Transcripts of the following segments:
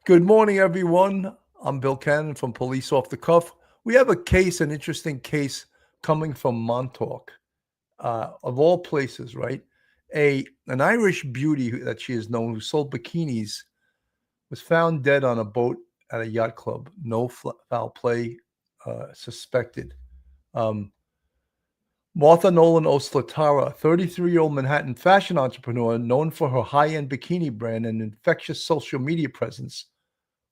Good morning, everyone. I'm Bill Cannon from Police Off the Cuff. We have a case, an interesting case coming from Montauk, of all places, right? An Irish beauty that she is known who sold bikinis was found dead on a boat at a yacht club. No foul play suspected. Um, Martha Nolan O'Slatarra, a 33-year-old Manhattan fashion entrepreneur known for her high-end bikini brand and infectious social media presence,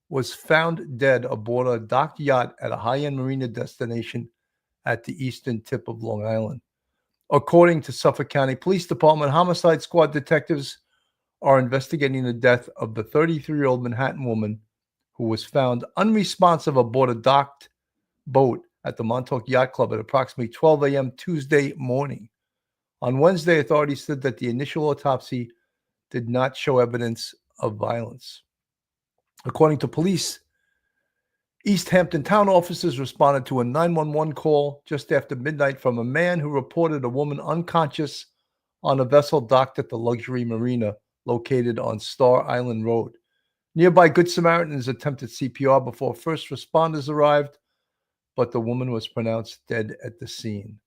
was found dead aboard a docked yacht at a high-end marina destination at the eastern tip of Long Island. According to Suffolk County Police Department, homicide squad detectives are investigating the death of the 33-year-old Manhattan woman who was found unresponsive aboard a docked boat at the Montauk Yacht Club at approximately 12 a.m. Tuesday morning. On Wednesday, authorities said that the initial autopsy did not show evidence of violence. According to police, East Hampton town officers responded to a 911 call just after midnight from a man who reported a woman unconscious on a vessel docked at the luxury marina located on Star Island Road. Nearby Good Samaritans attempted CPR before first responders arrived, but the woman was pronounced dead at the scene.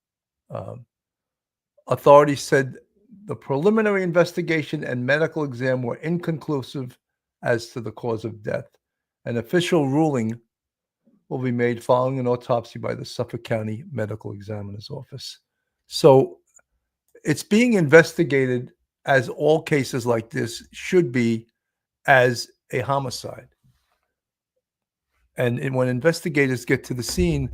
Authorities said the preliminary investigation and medical exam were inconclusive as to the cause of death. An official ruling will be made following an autopsy by the Suffolk County Medical Examiner's Office. So it's being investigated, as all cases like this should be, as a homicide. And when investigators get to the scene,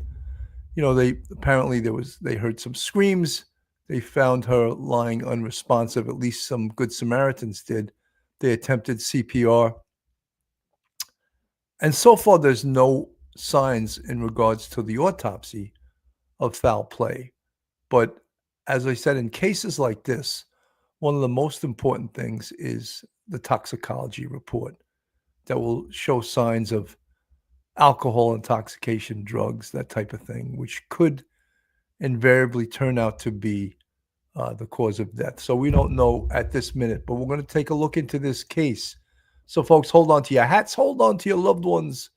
they heard some screams. They found her lying unresponsive. At least some Good Samaritans did. They attempted CPR. And so far, there's no signs in regards to the autopsy of foul play. But as I said, in cases like this, one of the most important things is the toxicology report that will show signs of alcohol intoxication, drugs, that type of thing, which could invariably turn out to be the cause of death. So we don't know at this minute, but we're going to take a look into this case. So folks, hold on to your hats, hold on to your loved ones,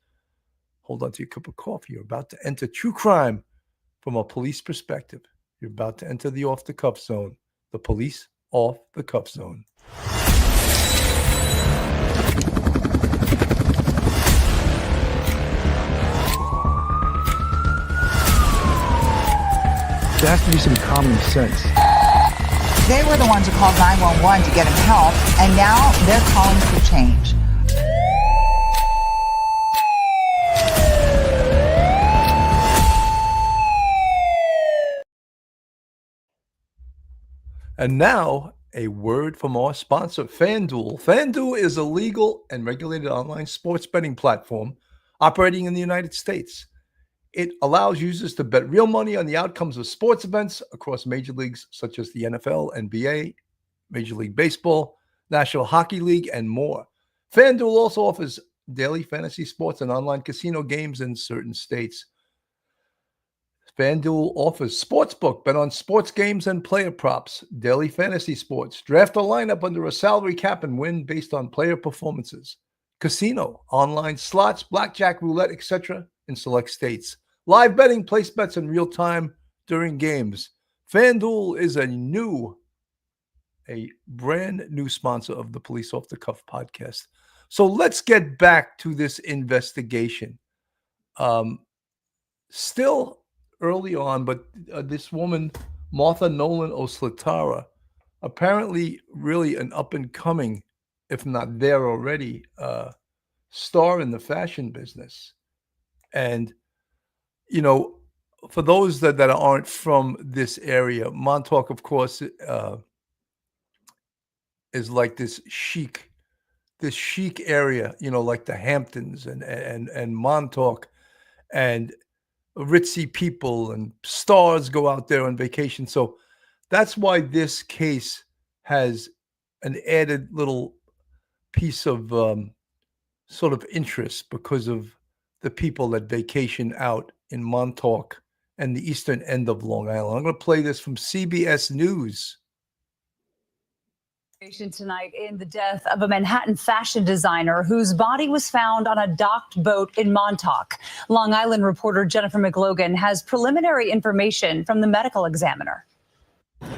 hold on to your cup of coffee. You're about to enter true crime from a police perspective. You're about to enter the off the cuff zone, the police off the cuff zone. There has to be some common sense. They were the ones who called 911 to get him help, and now they're calling for change. And now, a word from our sponsor, FanDuel. FanDuel is a legal and regulated online sports betting platform operating in the United States. It allows users to bet real money on the outcomes of sports events across major leagues such as the NFL, NBA, Major League Baseball, National Hockey League, and more. FanDuel also offers daily fantasy sports and online casino games in certain states. FanDuel offers Sportsbook, bet on sports games and player props, daily fantasy sports, draft a lineup under a salary cap and win based on player performances, casino, online slots, blackjack, roulette, etc. in select states, live betting, place bets in real time during games. FanDuel is a brand new sponsor of the Police Off the Cuff podcast. So let's get back to this investigation. Still early on, but this woman, Martha Nolan O'Slatarra, apparently really an up-and-coming, if not there already, star in the fashion business. And, for those that aren't from this area, Montauk, of course, is like this chic area, like the Hamptons and Montauk, and ritzy people and stars go out there on vacation. So that's why this case has an added little piece of sort of interest, because of the people that vacation out in Montauk and the eastern end of Long Island. I'm going to play this from CBS News. Tonight in the death of a Manhattan fashion designer whose body was found on a docked boat in Montauk. Long Island reporter Jennifer McLogan has preliminary information from the medical examiner.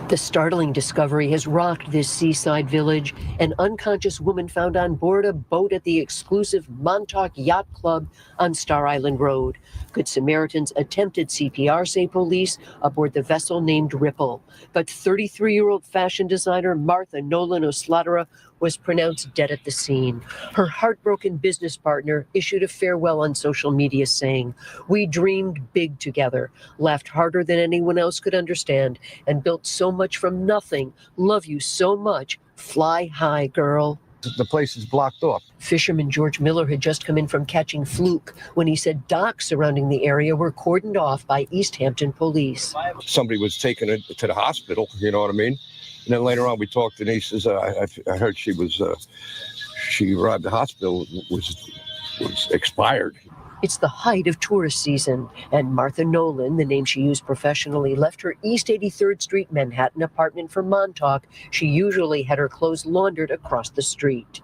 The startling discovery has rocked this seaside village. An unconscious woman found on board a boat at the exclusive Montauk Yacht Club on Star Island Road. Good Samaritans attempted CPR, say police, aboard the vessel named Ripple. But 33-year-old fashion designer Martha Nolan O'Slatarra was pronounced dead at the scene. Her heartbroken business partner issued a farewell on social media saying, "We dreamed big together, laughed harder than anyone else could understand, and built so much from nothing. Love you so much. Fly high, girl." The place is blocked off. Fisherman George Miller had just come in from catching fluke when he said docks surrounding the area were cordoned off by East Hampton police. Somebody was taking it to the hospital, you know what I mean? And then later on, we talked, and he says, I heard she arrived at the hospital, was expired. It's the height of tourist season, and Martha Nolan, the name she used professionally, left her East 83rd Street Manhattan apartment for Montauk. She usually had her clothes laundered across the street.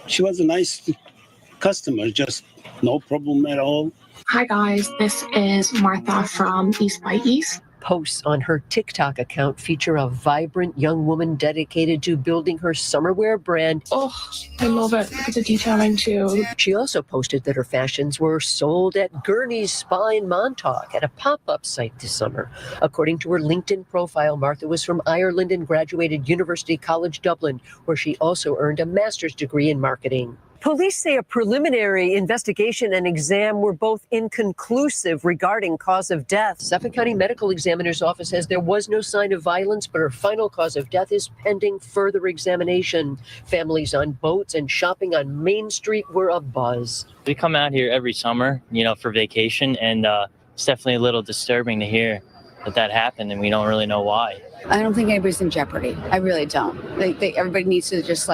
She was a nice customer, just no problem at all. Hi guys, this is Martha from East by East. Posts on her TikTok account feature a vibrant young woman dedicated to building her summer wear brand. Oh, I love it. Look at the detailing too. She also posted that her fashions were sold at Gurney's Spa in Montauk at a pop-up site this summer. According to her LinkedIn profile, Martha was from Ireland and graduated University College Dublin, where she also earned a master's degree in marketing. Police say a preliminary investigation and exam were both inconclusive regarding cause of death. Suffolk County Medical Examiner's Office says there was no sign of violence, but her final cause of death is pending further examination. Families on boats and shopping on Main Street were abuzz. We come out here every summer, for vacation, and it's definitely a little disturbing to hear that happened, and we don't really know why. I don't think anybody's in jeopardy. I really don't. Everybody needs to just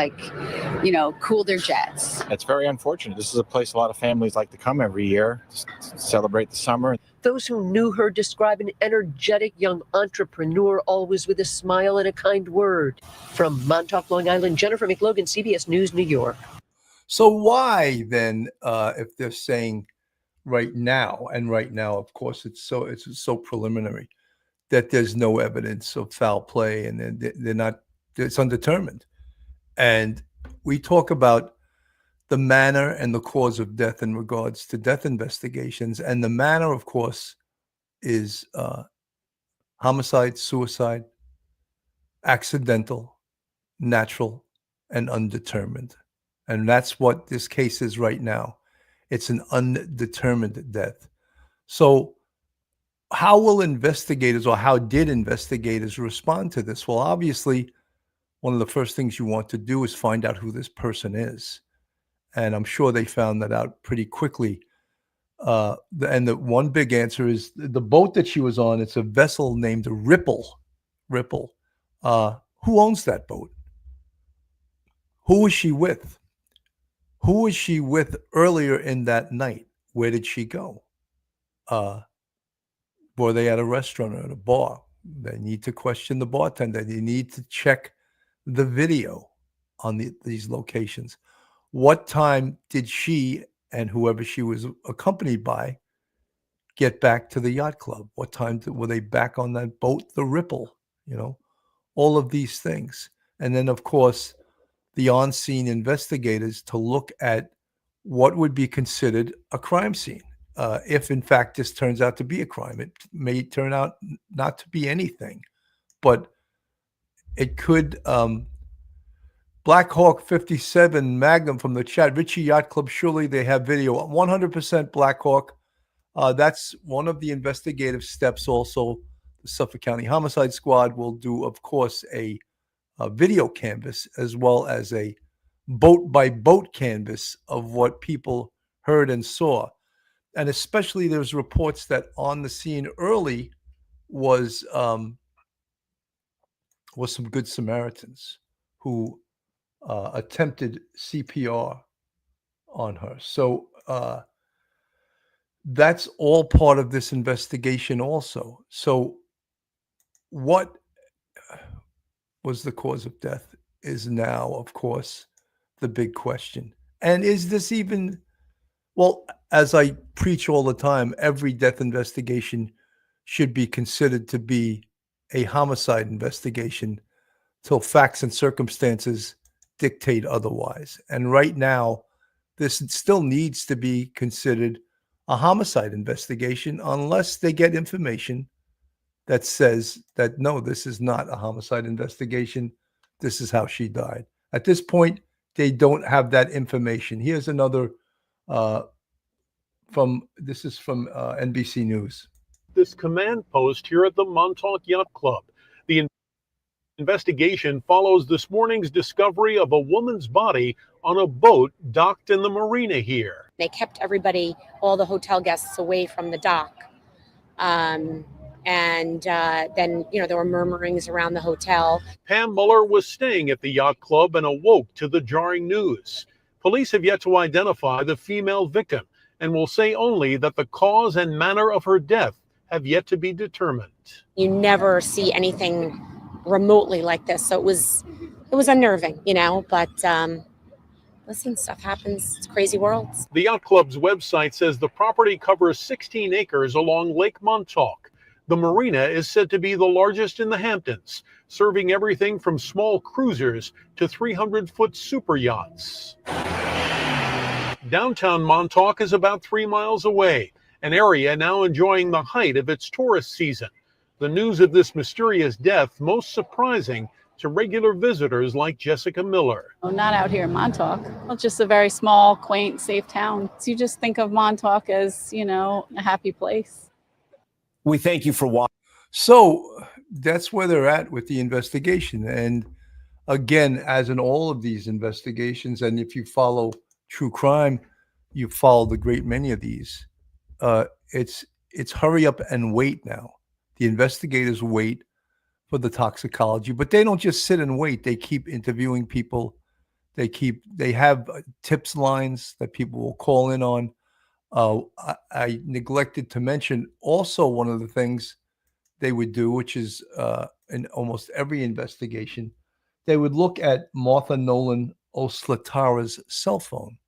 cool their jets. It's very unfortunate. This is a place a lot of families like to come every year to celebrate the summer. Those who knew her describe an energetic young entrepreneur, always with a smile and a kind word. From Montauk, Long Island, Jennifer McLogan, CBS News, New York. So why then, if they're saying right now, of course, it's so preliminary, that there's no evidence of foul play, and they're not, it's undetermined. And we talk about the manner and the cause of death in regards to death investigations. And the manner, of course, is homicide, suicide, accidental, natural, and undetermined. And that's what this case is right now. It's an undetermined death. So how will investigators, or how did investigators respond to this? Well, obviously, one of the first things you want to do is find out who this person is. And I'm sure they found that out pretty quickly. And the one big answer is the boat that she was on. It's a vessel named Ripple. Ripple. Who owns that boat? Who was she with? Who was she with earlier in that night? Where did she go? Were they at a restaurant or at a bar? They need to question the bartender. They need to check the video on these locations. What time did she and whoever she was accompanied by get back to the yacht club? What time were they back on that boat, the Ripple? All of these things. And then, of course, the on-scene investigators to look at what would be considered a crime scene. If, in fact, this turns out to be a crime, it may turn out not to be anything, but it could. Black Hawk 57 Magnum from the chat, Ritchie Yacht Club, surely they have video. 100% Black Hawk. That's one of the investigative steps. Also, the Suffolk County Homicide Squad will do, of course, a video canvas as well as a boat-by-boat canvas of what people heard and saw. And especially there's reports that on the scene early was some Good Samaritans who attempted CPR on her. So that's all part of this investigation also. So what was the cause of death? is now, of course, the big question. And is this even, well, as I preach all the time, every death investigation should be considered to be a homicide investigation till facts and circumstances dictate otherwise. And right now, this still needs to be considered a homicide investigation unless they get information that says that, no, this is not a homicide investigation. This is how she died. At this point, they don't have that information. Here's another this is from NBC News. This command post here at the Montauk Yacht Club. The investigation follows this morning's discovery of a woman's body on a boat docked in the marina here. They kept everybody, all the hotel guests, away from the dock. Then, there were murmurings around the hotel. Pam Muller was staying at the yacht club and awoke to the jarring news. Police have yet to identify the female victim and will say only that the cause and manner of her death have yet to be determined. You never see anything remotely like this, so it was unnerving, but listen, stuff happens. It's a crazy world. The yacht club's website says the property covers 16 acres along Lake Montauk. The marina is said to be the largest in the Hamptons, serving everything from small cruisers to 300-foot super yachts. Downtown Montauk is about 3 miles away, an area now enjoying the height of its tourist season. The news of this mysterious death most surprising to regular visitors like Jessica Miller. Well, not out here in Montauk. Well, just a very small, quaint, safe town. So you just think of Montauk as, a happy place. We thank you for watching. So that's where they're at with the investigation. And again, as in all of these investigations, and if you follow true crime, you follow the great many of these. It's hurry up and wait now. The investigators wait for the toxicology, but they don't just sit and wait. They keep interviewing people. They have tips lines that people will call in on. I neglected to mention also one of the things they would do, which is in almost every investigation, they would look at Martha Nolan O'Slatarra's cell phone.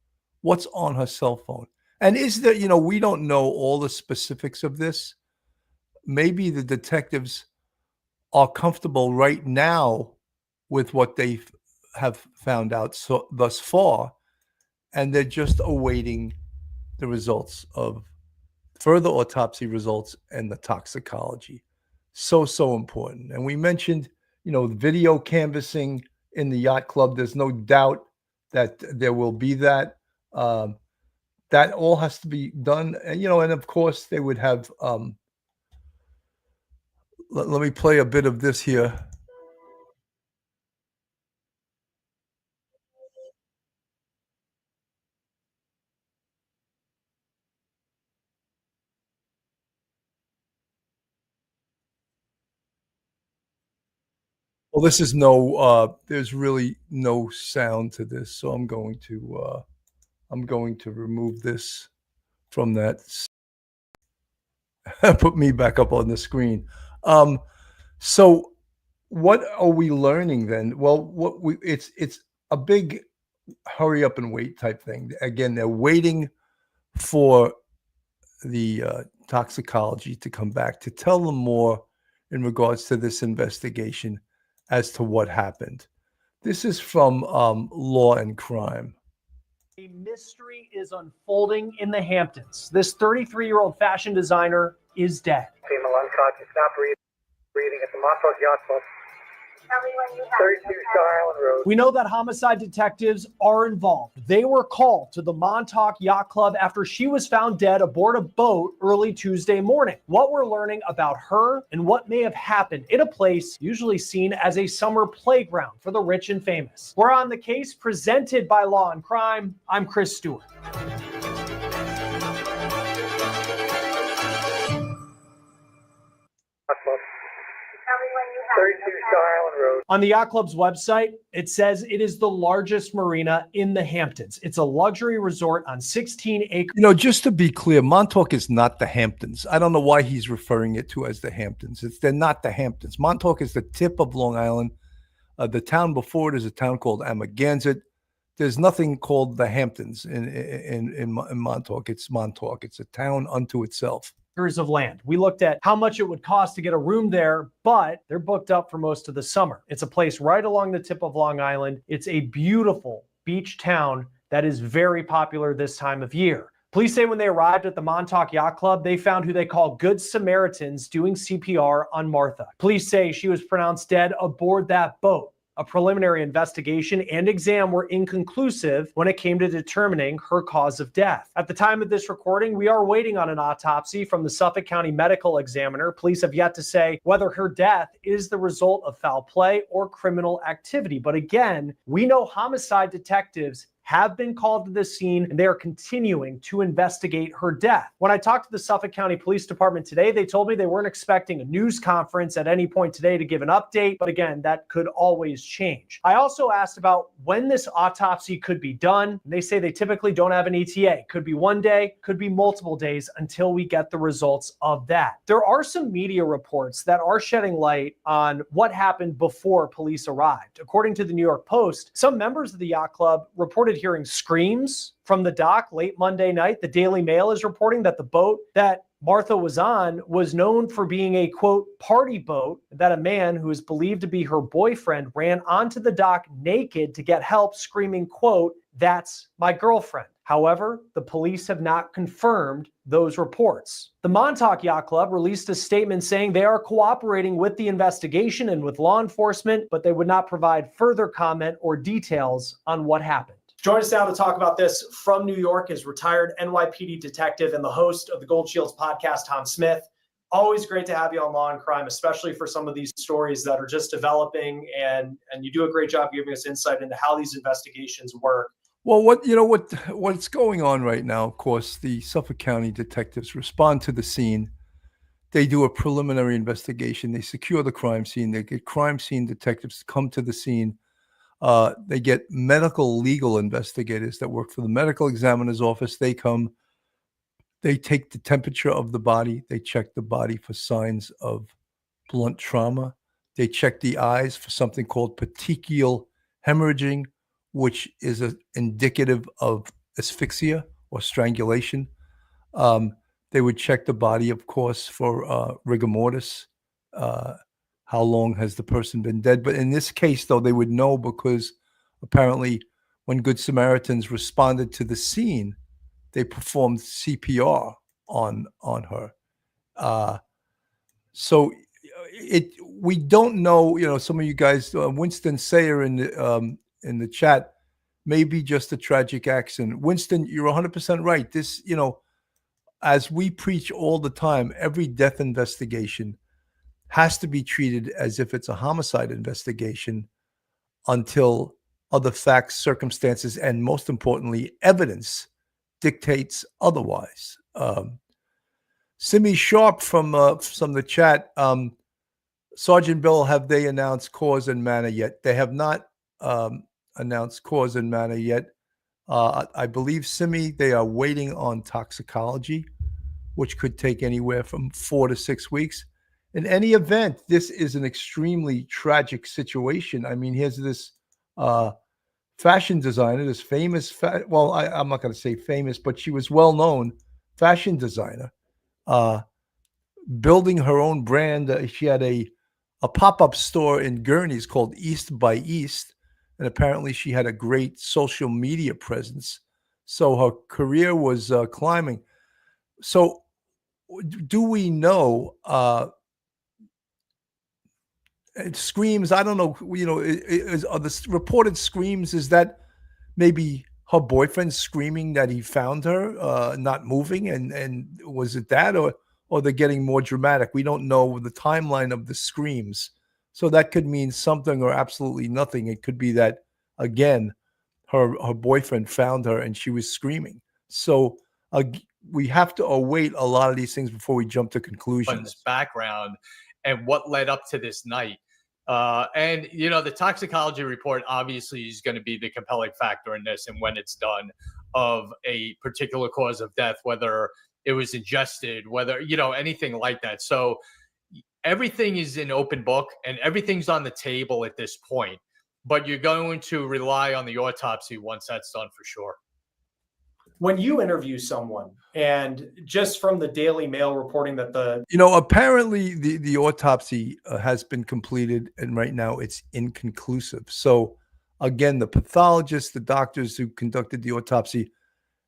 What's on her cell phone? And is there, we don't know all the specifics of this. Maybe the detectives are comfortable right now with what they have found out thus far, and they're just awaiting the results of further autopsy results and the toxicology. So important. And we mentioned, the video canvassing in the yacht club. There's no doubt that there will be that. That all has to be done. And, and of course they would have, let me play a bit of this here. Well, this is there's really no sound to this, so I'm going to remove this from that. Put me back up on the screen. So what are we learning then? Well, it's a big hurry up and wait type thing. Again, they're waiting for the toxicology to come back to tell them more in regards to this investigation as to what happened. This is from Law and Crime. A mystery is unfolding in the Hamptons. This 33-year-old fashion designer is dead. Female unconscious, not breathing at the Montauk Yacht Club. 32 Star Island Road. We know that homicide detectives are involved. They were called to the Montauk Yacht Club after she was found dead aboard a boat early Tuesday morning. What we're learning about her and what may have happened in a place usually seen as a summer playground for the rich and famous. We're on the case presented by Law and Crime. I'm Chris Stewart. On the yacht club's website, it says it is the largest marina in the Hamptons. It's a luxury resort on 16 acres. Just to be clear, Montauk is not the Hamptons. I don't know why he's referring it to as the Hamptons. They're not the Hamptons. Montauk is the tip of Long Island. The town before it is a town called Amagansett. There's nothing called the Hamptons in Montauk. It's Montauk. It's a town unto itself. Acres of land. We looked at how much it would cost to get a room there, but they're booked up for most of the summer. It's a place right along the tip of Long Island. It's a beautiful beach town that is very popular this time of year. Police say when they arrived at the Montauk Yacht Club, they found who they call Good Samaritans doing CPR on Martha. Police say she was pronounced dead aboard that boat. A preliminary investigation and exam were inconclusive when it came to determining her cause of death. At the time of this recording, we are waiting on an autopsy from the Suffolk County Medical Examiner. Police have yet to say whether her death is the result of foul play or criminal activity. But again, we know homicide detectives have been called to the scene, and they are continuing to investigate her death. When I talked to the Suffolk County Police Department today, they told me they weren't expecting a news conference at any point today to give an update, but again, that could always change. I also asked about when this autopsy could be done. They say they typically don't have an ETA. Could be one day, could be multiple days until we get the results of that. There are some media reports that are shedding light on what happened before police arrived. According to the New York Post, some members of the yacht club reported hearing screams from the dock late Monday night. The Daily Mail is reporting that the boat that Martha was on was known for being a, quote, party boat, that a man who is believed to be her boyfriend ran onto the dock naked to get help, screaming, quote, "That's my girlfriend." However, the police have not confirmed those reports. The Montauk Yacht Club released a statement saying they are cooperating with the investigation and with law enforcement, but they would not provide further comment or details on what happened. Join us now to talk about this from New York is retired NYPD detective and the host of the Gold Shields podcast, Tom Smith. Always great to have you on Law and Crime, especially for some of these stories that are just developing, and you do a great job giving us insight into how these investigations work. Well, what's going on right now, of course, the Suffolk County detectives respond to the scene. They do a preliminary investigation. They secure the crime scene. They get crime scene detectives to come to the scene. They get medical legal investigators that work for the medical examiner's office. They come, they take the temperature of the body. They check the body for signs of blunt trauma. They check the eyes for something called petechial hemorrhaging, which is indicative of asphyxia or strangulation. They would check the body, of course, for rigor mortis. How long has the person been dead? But in this case, though, they would know because apparently when Good Samaritans responded to the scene, they performed CPR on her. So we don't know, some of you guys, Winston Sayer in the chat, maybe just a tragic accident. Winston, you're 100% right. This, as we preach all the time, every death investigation has to be treated as if it's a homicide investigation until other facts, circumstances, and most importantly, evidence dictates otherwise. Simi Sharp from the chat, Sergeant Bill, have they announced cause and manner yet? They have not announced cause and manner yet. I believe, Simi, they are waiting on toxicology, which could take anywhere from 4 to 6 weeks. In any event, this is an extremely tragic situation. I mean, here's this fashion designer, this famous, I'm not going to say famous, but she was well-known fashion designer, building her own brand. She had a pop-up store in Gurney's called East by East, and apparently she had a great social media presence. So her career was climbing. So do we know screams? I don't know, are the reported screams, is that maybe her boyfriend screaming that he found her not moving, and was it that, or they're getting more dramatic? We don't know the timeline of the screams, so that could mean something or absolutely nothing. It could be that, again, her boyfriend found her and she was screaming. So we have to await a lot of these things before we jump to conclusions. Background and what led up to this night. And, the toxicology report obviously is going to be the compelling factor in this, and when it's done, of a particular cause of death, whether it was ingested, whether, anything like that. So everything is an open book and everything's on the table at this point. but you're going to rely on the autopsy once that's done for sure. When you interview someone, and just from the Daily Mail reporting that apparently the autopsy has been completed, and right now it's inconclusive. So again, the pathologists, the doctors who conducted the autopsy,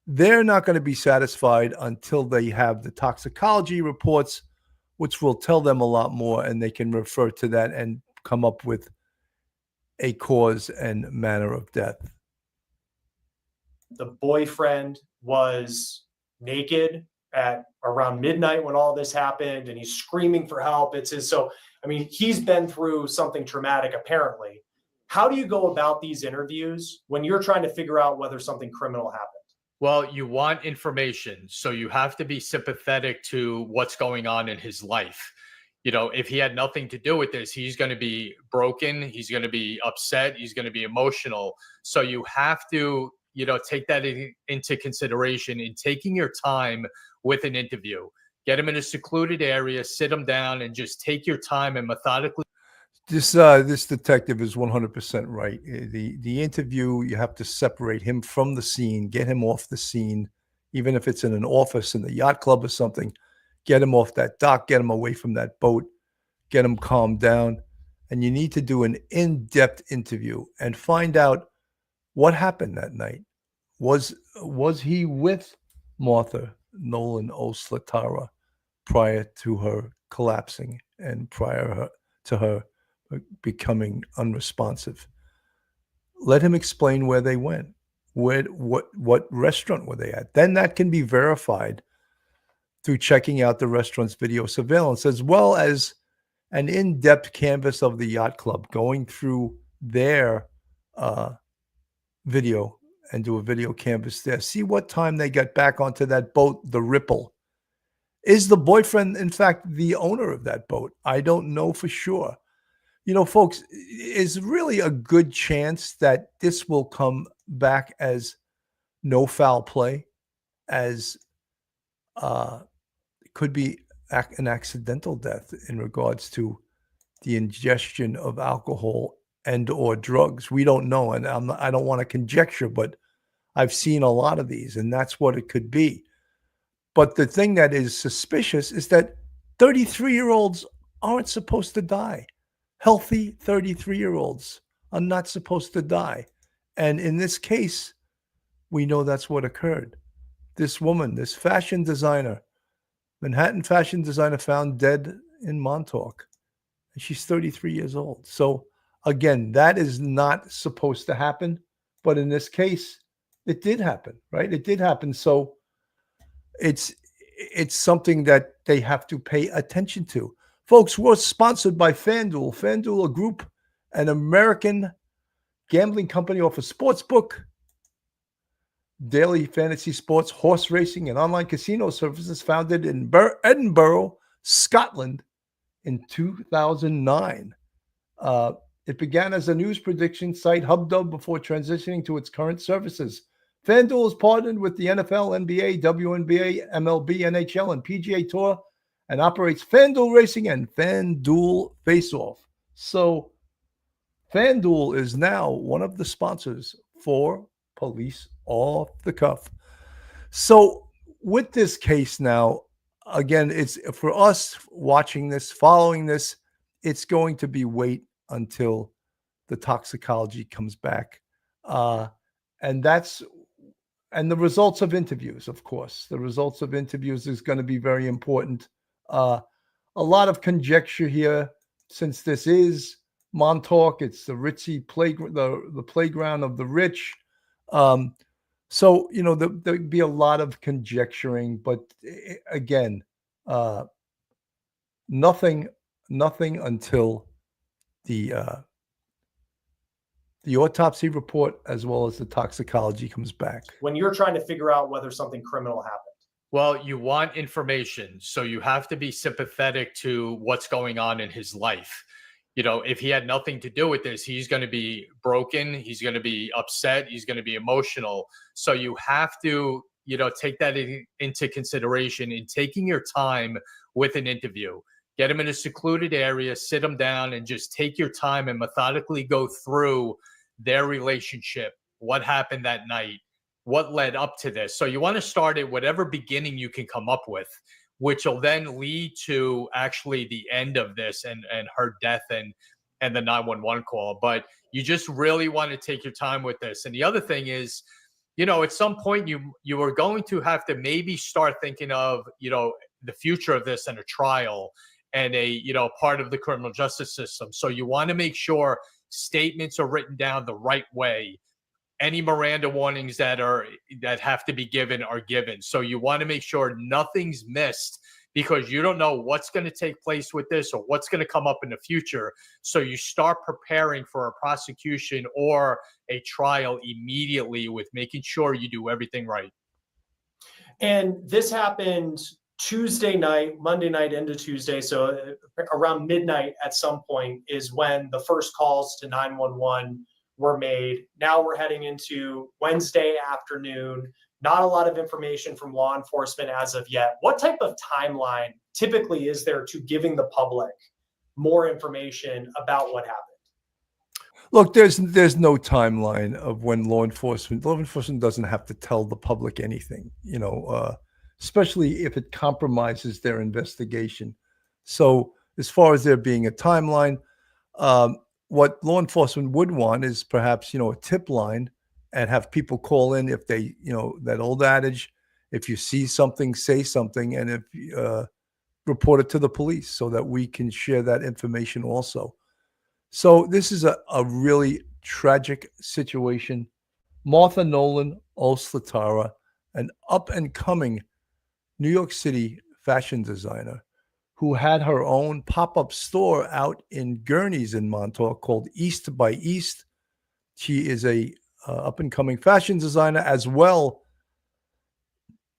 they're not going to be satisfied until they have the toxicology reports, which will tell them a lot more, and they can refer to that and come up with a cause and manner of death. the boyfriend was naked at around midnight when all this happened, and he's screaming for help. He's been through something traumatic, apparently. How do you go about these interviews when you're trying to figure out whether something criminal happened? Well, you want information, so you have to be sympathetic to what's going on in his life. If he had nothing to do with this, he's going to be broken. He's going to be upset. He's going to be emotional. So you have to, take that into consideration in taking your time with an interview. Get him in a secluded area, sit him down, and just take your time and methodically. This detective is 100% right. The interview, you have to separate him from the scene, get him off the scene, even if it's in an office in the yacht club or something. Get him off that dock, get him away from that boat, get him calmed down. And you need to do an in-depth interview and find out what happened that night. Was he with Martha Nolan O'Slatarra prior to her collapsing and prior to her becoming unresponsive? Let him explain where they went. What restaurant were they at? Then that can be verified through checking out the restaurant's video surveillance, as well as an in-depth canvass of the yacht club, going through their video and do a video canvass there. See what time they got back onto that boat, the Ripple. Is the boyfriend, in fact, the owner of that boat? I don't know for sure. Folks, is really a good chance that this will come back as no foul play, as could be an accidental death in regards to the ingestion of alcohol and or drugs. We don't know, and I don't want to conjecture, but I've seen a lot of these, and that's what it could be. But the thing that is suspicious is that 33-year-olds aren't supposed to die. Healthy 33-year-olds are not supposed to die. And in this case, we know that's what occurred. This woman, this fashion designer, Manhattan fashion designer, found dead in Montauk. And she's 33 years old. So again, that is not supposed to happen. But in this case, it did happen, right? It did happen. So it's something that they have to pay attention to. Folks, we're sponsored by FanDuel. FanDuel, a group, an American gambling company, offers sportsbook, daily fantasy sports, horse racing, and online casino services, founded in Edinburgh, Scotland in 2009. It began as a news prediction site, HubDub, before transitioning to its current services. FanDuel is partnered with the NFL, NBA, WNBA, MLB, NHL, and PGA Tour, and operates FanDuel Racing and FanDuel Faceoff. So FanDuel is now one of the sponsors for Police Off the Cuff. So with this case now, again, it's for us watching this, following this, it's going to be wait until the toxicology comes back. And the results of interviews, of course. The results of interviews is going to be very important. A lot of conjecture here, since this is Montauk. It's the ritzy playground, the playground of the rich. So, there'd be a lot of conjecturing, but again, nothing until the autopsy report as well as the toxicology comes back. When you're trying to figure out whether something criminal happened. Well, you want information, so you have to be sympathetic to what's going on in his life. If he had nothing to do with this, he's going to be broken. He's going to be upset. He's going to be emotional. So you have to, take that into consideration in taking your time with an interview. Get them in a secluded area, sit them down, and just take your time and methodically go through their relationship, what happened that night, what led up to this. So you want to start at whatever beginning you can come up with, which will then lead to actually the end of this and her death and the 911 call. But you just really want to take your time with this. And the other thing is, you know, at some point you are going to have to maybe start thinking of, you know, the future of this and a trial and a, you know, part of the criminal justice system. So you want to make sure statements are written down the right way. Any Miranda warnings that have to be given are given. So you want to make sure nothing's missed, because you don't know what's going to take place with this or what's going to come up in the future. So you start preparing for a prosecution or a trial immediately with making sure you do everything right. And this happened Tuesday night, Monday night into Tuesday. So around midnight at some point is when the first calls to 911 were made. Now we're heading into Wednesday afternoon. Not a lot of information from law enforcement as of yet. What type of timeline typically is there to giving the public more information about what happened? Look, there's no timeline of when law enforcement doesn't have to tell the public anything, you know, especially if it compromises their investigation. So as far as there being a timeline, what law enforcement would want is perhaps, you know, a tip line and have people call in if they, you know, that old adage, if you see something, say something, and if report it to the police so that we can share that information also. So this is a really tragic situation. Martha Nolan O'Slatarra, an up-and-coming New York City fashion designer who had her own pop-up store out in Gurney's in Montauk called East by East. She is a up-and-coming fashion designer as well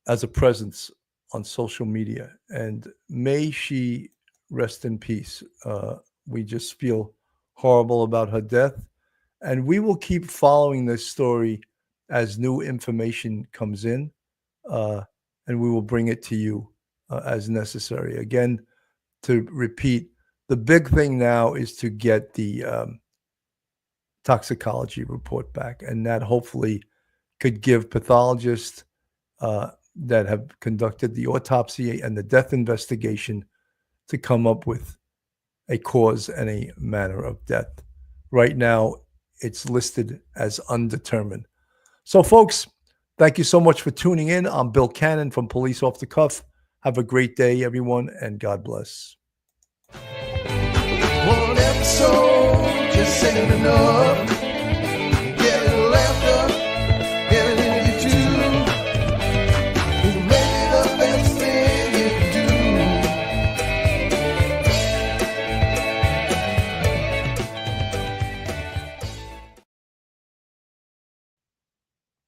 as a presence on social media. And may she rest in peace. We just feel horrible about her death. And we will keep following this story as new information comes in, and we will bring it to you as necessary. Again, to repeat, the big thing now is to get the toxicology report back, and that hopefully could give pathologists that have conducted the autopsy and the death investigation to come up with a cause and a manner of death. Right now, it's listed as undetermined. So, folks, thank you so much for tuning in. I'm Bill Cannon from Police Off the Cuff. Have a great day, everyone, and God bless. One episode just ain't enough.